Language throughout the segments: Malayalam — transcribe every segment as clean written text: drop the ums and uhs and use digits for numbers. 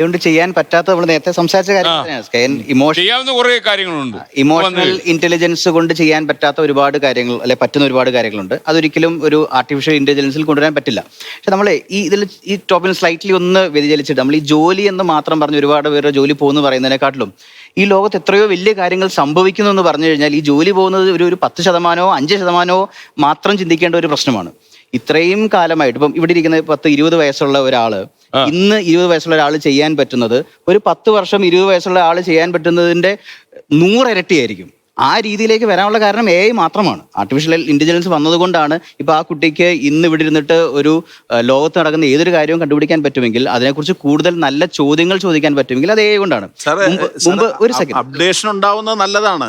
അതുകൊണ്ട് ചെയ്യാൻ പറ്റാത്ത നമ്മൾ നേരത്തെ സംസാരിച്ച കാര്യം ചെയ്യാവുന്ന കുറെ കാര്യങ്ങളുണ്ട്. ഇമോഷണൽ ഇന്റലിജൻസ് കൊണ്ട് ചെയ്യാൻ പറ്റാത്ത ഒരുപാട് കാര്യങ്ങൾ അല്ലെ പറ്റുന്ന ഒരുപാട് കാര്യങ്ങളുണ്ട്. അതൊരിക്കലും ഒരു ആർട്ടിഫിഷ്യൽ ഇന്റലിജൻസിൽ കൊണ്ടുവരാൻ പറ്റില്ല. പക്ഷെ നമ്മൾ ഈ ടോപ്പിൽ സ്ലൈറ്റ്ലി ഒന്ന് വ്യതിചലിച്ചിട്ട് നമ്മൾ ഈ ജോലി എന്ന് മാത്രം പറഞ്ഞ് ഒരുപാട് പേരുടെ ജോലി പോകുന്നു പറയുന്നതിനെക്കാട്ടിലും ഈ ലോകത്ത് എത്രയോ വലിയ കാര്യങ്ങൾ സംഭവിക്കുന്നു എന്ന് പറഞ്ഞു കഴിഞ്ഞാൽ ഈ ജോലി പോകുന്നത് ഒരു 10%, 5% മാത്രം ചിന്തിക്കേണ്ട ഒരു പ്രശ്നമാണ്. ഇത്രയും കാലമായിട്ട് ഇപ്പം ഇവിടെ ഇരിക്കുന്ന 10-20 വയസ്സുള്ള ഒരാള് ഇന്ന് 20 വയസ്സുള്ള ഒരാൾ ചെയ്യാൻ പറ്റുന്നത് ഒരു 10 വർഷം 20 വയസ്സുള്ള ആൾ ചെയ്യാൻ പറ്റുന്നതിന്റെ 100 ഇരട്ടിയായിരിക്കും. ആ രീതിയിലേക്ക് വരാനുള്ള കാരണം AI മാത്രമാണ്. ആർട്ടിഫിഷ്യൽ ഇന്റലിജൻസ് വന്നതുകൊണ്ടാണ് ഇപ്പൊ ആ കുട്ടിക്ക് ഇന്ന് ഇവിടെ ഇരുന്നിട്ട് ഒരു ലോകത്ത് നടക്കുന്ന ഏതൊരു കാര്യവും കണ്ടുപിടിക്കാൻ പറ്റുമെങ്കിൽ, അതിനെക്കുറിച്ച് കൂടുതൽ നല്ല ചോദ്യങ്ങൾ ചോദിക്കാൻ പറ്റുമെങ്കിൽ അത് AI കൊണ്ടാണ്. മുമ്പ് ഒരു സെക്കൻഡ് അപ്ഡേഷൻ ഉണ്ടാവുന്നത് നല്ലതാണ്,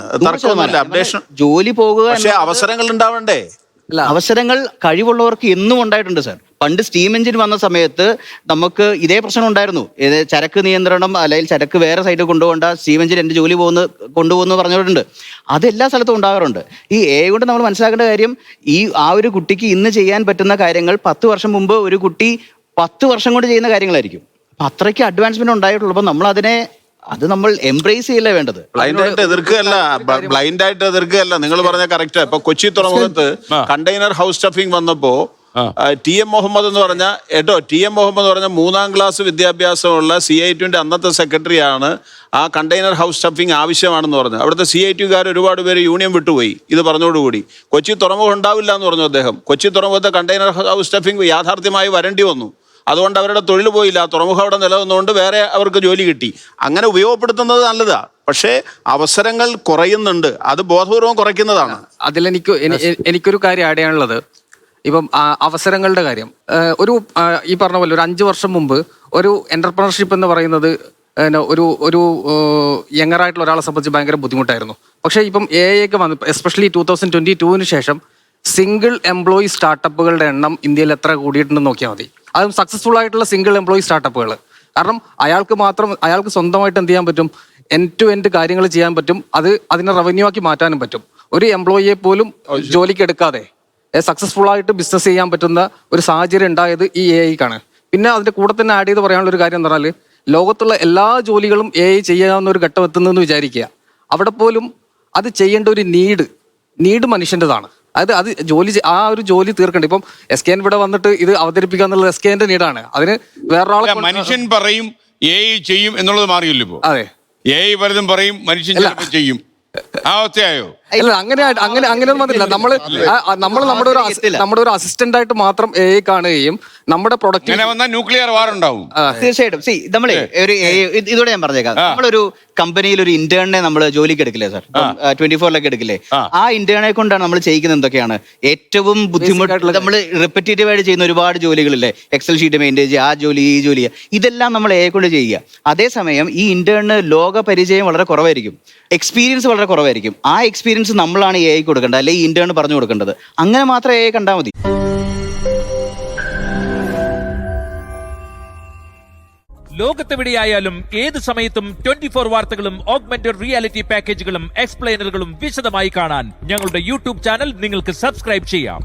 ജോലി പോകുക, അവസരങ്ങൾ ഉണ്ടാവണ്ടേ? അവസരങ്ങൾ കഴിവുള്ളവർക്ക് എന്നും ഉണ്ടായിട്ടുണ്ട് സാർ. പണ്ട് സ്റ്റീം എഞ്ചിൻ വന്ന സമയത്ത് നമുക്ക് ഇതേ പ്രശ്നം ഉണ്ടായിരുന്നു. ചരക്ക് നിയന്ത്രണം അല്ലെങ്കിൽ ചരക്ക് വേറെ സൈഡിൽ കൊണ്ടുപോകേണ്ട, സ്റ്റീം എഞ്ചിൻ എൻ്റെ ജോലി കൊണ്ടുപോകുന്നു പറഞ്ഞിട്ടുണ്ട്. അത് എല്ലാ സ്ഥലത്തും ഉണ്ടാകാറുണ്ട്. ഈ AI കൊണ്ട് നമ്മൾ മനസ്സിലാക്കേണ്ട കാര്യം, ആ ഒരു കുട്ടിക്ക് ഇന്ന് ചെയ്യാൻ പറ്റുന്ന കാര്യങ്ങൾ 10 വർഷം മുമ്പ് ഒരു കുട്ടി 10 വർഷം കൊണ്ട് ചെയ്യുന്ന കാര്യങ്ങളായിരിക്കും. അപ്പൊ അത്രയ്ക്ക് അഡ്വാൻസ്മെന്റ് ഉണ്ടായിട്ടുള്ളപ്പോൾ അത് നമ്മൾ എംബ്രേസ് ചെയ്യല്ലേ വേണ്ടത്. ബ്ലൈൻഡായിട്ട് എതിർക്കുകയല്ല. നിങ്ങൾ പറഞ്ഞ കറക്റ്റ്. ഇപ്പൊ കൊച്ചി തുറമുഖത്ത് കണ്ടെയ്നർ ഹൗസ് സ്റ്റഫിംഗ് വന്നപ്പോ TM മുഹമ്മദ് എന്ന് പറഞ്ഞ 3ാം ക്ലാസ് വിദ്യാഭ്യാസമുള്ള CITയുടെ അന്നത്തെ സെക്രട്ടറിയാണ് ആ കണ്ടെയ്നർ ഹൗസ് സ്റ്റഫിംഗ് ആവശ്യമാണെന്ന് പറഞ്ഞത്. അവിടുത്തെ CITക്കാർ ഒരുപാട് പേര് യൂണിയൻ വിട്ടുപോയി ഇത് പറഞ്ഞോടുകൂടി. കൊച്ചി തുറമുഖം ഉണ്ടാവില്ല എന്ന് പറഞ്ഞു അദ്ദേഹം. കൊച്ചി തുറമുഖത്തെ കണ്ടെയ്നർ ഹൗസ് സ്റ്റഫിംഗ് യാഥാർത്ഥ്യമായി വരേണ്ടി വന്നു. അതുകൊണ്ട് അവരുടെ തൊഴിൽ പോയില്ല. തുറമുഖം അവിടെ നിലനിന്നുകൊണ്ട് വേറെ അവർക്ക് ജോലി കിട്ടി. അങ്ങനെ ഉപയോഗപ്പെടുത്തുന്നത് നല്ലതാ. പക്ഷേ അവസരങ്ങൾ കുറയുന്നുണ്ട്. അത് ബോധപൂർവം കുറയ്ക്കുന്നതാണ്. എനിക്കൊരു കാര്യം ആഡ് ചെയ്യാനുള്ളത്, ഇപ്പം അവസരങ്ങളുടെ കാര്യം. ഈ പറഞ്ഞ പോലെ ഒരു 5 വർഷം മുമ്പ് ഒരു എന്റർപ്രണർഷിപ്പ് എന്ന് പറയുന്നത് ഒരു യങ്ങറായിട്ടുള്ള ഒരാളെ സംബന്ധിച്ച് ഭയങ്കര ബുദ്ധിമുട്ടായിരുന്നു. പക്ഷേ ഇപ്പം AI ഒക്കെ വന്നു, എസ്പെഷ്യലി 2022 ശേഷം സിംഗിൾ എംപ്ലോയി സ്റ്റാർട്ടപ്പുകളുടെ എണ്ണം ഇന്ത്യയിൽ എത്ര കൂടിയിട്ടുണ്ടെന്ന് നോക്കിയാൽ മതി. അതും സക്സസ്ഫുൾ ആയിട്ടുള്ള സിംഗിൾ എംപ്ലോയി സ്റ്റാർട്ടപ്പുകൾ. കാരണം അയാൾക്ക് സ്വന്തമായിട്ട് എന്ത് ചെയ്യാൻ പറ്റും, എൻഡ് ടു എൻഡ് കാര്യങ്ങൾ ചെയ്യാൻ പറ്റും. അതിനെ റവന്യൂ ആക്കി മാറ്റാനും പറ്റും. ഒരു എംപ്ലോയിയെ പോലും ജോലിക്ക് എടുക്കാതെ സക്സസ്ഫുൾ ആയിട്ട് ബിസിനസ് ചെയ്യാൻ പറ്റുന്ന ഒരു സാഹചര്യം ഉണ്ടായത് ഈ AIക്കാണ്. പിന്നെ അതിന്റെ കൂടെ തന്നെ ആഡ് ചെയ്ത് പറയാനുള്ള ഒരു കാര്യം എന്ന് പറഞ്ഞാൽ, ലോകത്തുള്ള എല്ലാ ജോലികളും AI ചെയ്യാവുന്ന ഒരു ഘട്ടം എത്തുന്നതെന്ന് വിചാരിക്കുക. അവിടെ പോലും അത് ചെയ്യേണ്ട ഒരു നീഡ് മനുഷ്യൻ്റെതാണ്. അത് ആ ഒരു ജോലി തീർക്കണ്ട. ഇപ്പം SKN ഇവിടെ വന്നിട്ട് ഇത് അവതരിപ്പിക്കുക എന്നുള്ളത് SKNന്റെ നീടാണ്. അതിന് വേറൊരാളെ മനുഷ്യൻ പറയും AI ചെയ്യും എന്നുള്ളത് മാറിയല്ലോ ഇപ്പൊ. അതെ, AI പലതും പറയും, മനുഷ്യൻ ചെയ്യും. ആ അവസ്ഥയായോ? ഇല്ല, അങ്ങനെയൊന്നും വന്നില്ല. നമ്മൾ നമ്മുടെ ഒരു അസിസ്റ്റന്റ് ആയിട്ട് മാത്രം AI കാണുകയും നമ്മുടെ പ്രൊഡക്റ്റ് ന്യൂക്ലിയർ വാർ ഉണ്ടാവും തീർച്ചയായിട്ടും. നമ്മളെ ഇതോടെ ഞാൻ പറഞ്ഞേക്കാം, നമ്മളൊരു കമ്പനിയിൽ ഒരു ഇന്റേണിനെ നമ്മൾ ജോലിക്ക് എടുക്കില്ലേ സാർ, 24 എടുക്കില്ലേ? ആ ഇന്റേണെ കൊണ്ടാണ് നമ്മൾ ചെയ്യിക്കുന്നത് എന്തൊക്കെയാണ് ഏറ്റവും ബുദ്ധിമുട്ടായിട്ടുള്ള, നമ്മൾ റിപ്പറ്റേറ്റീവ് ആയിട്ട് ചെയ്യുന്ന ഒരുപാട് ജോലികളില്ലേ, എക്സൽ ഷീറ്റ് മെയിൻറ്റെയിൻ ചെയ്യുക, ആ ജോലി ഈ ജോലി, ഇതെല്ലാം നമ്മൾ AI കൊണ്ട് ചെയ്യുക. അതേസമയം ഈ ഇന്റേണിന് ലോക പരിചയം വളരെ കുറവായിരിക്കും, എക്സ്പീരിയൻസ് വളരെ കുറവായിരിക്കും. ആ എക്സ്പീരിയൻസ് നമ്മളാണ് AI കൊടുക്കേണ്ടത്, അല്ലെങ്കിൽ ഇന്റേൺ പറഞ്ഞു കൊടുക്കേണ്ടത്. അങ്ങനെ മാത്രം AI കണ്ടാൽ മതി. ലോകത്തെവിടെയായാലും ഏത് സമയത്തും 24 വാർത്തകളും ഓഗ്മെന്റഡ് റിയാലിറ്റി പാക്കേജുകളും എക്സ്പ്ലെയിനറുകളും വിശദമായി കാണാൻ ഞങ്ങളുടെ YouTube ചാനൽ നിങ്ങൾക്ക് സബ്സ്ക്രൈബ് ചെയ്യാം.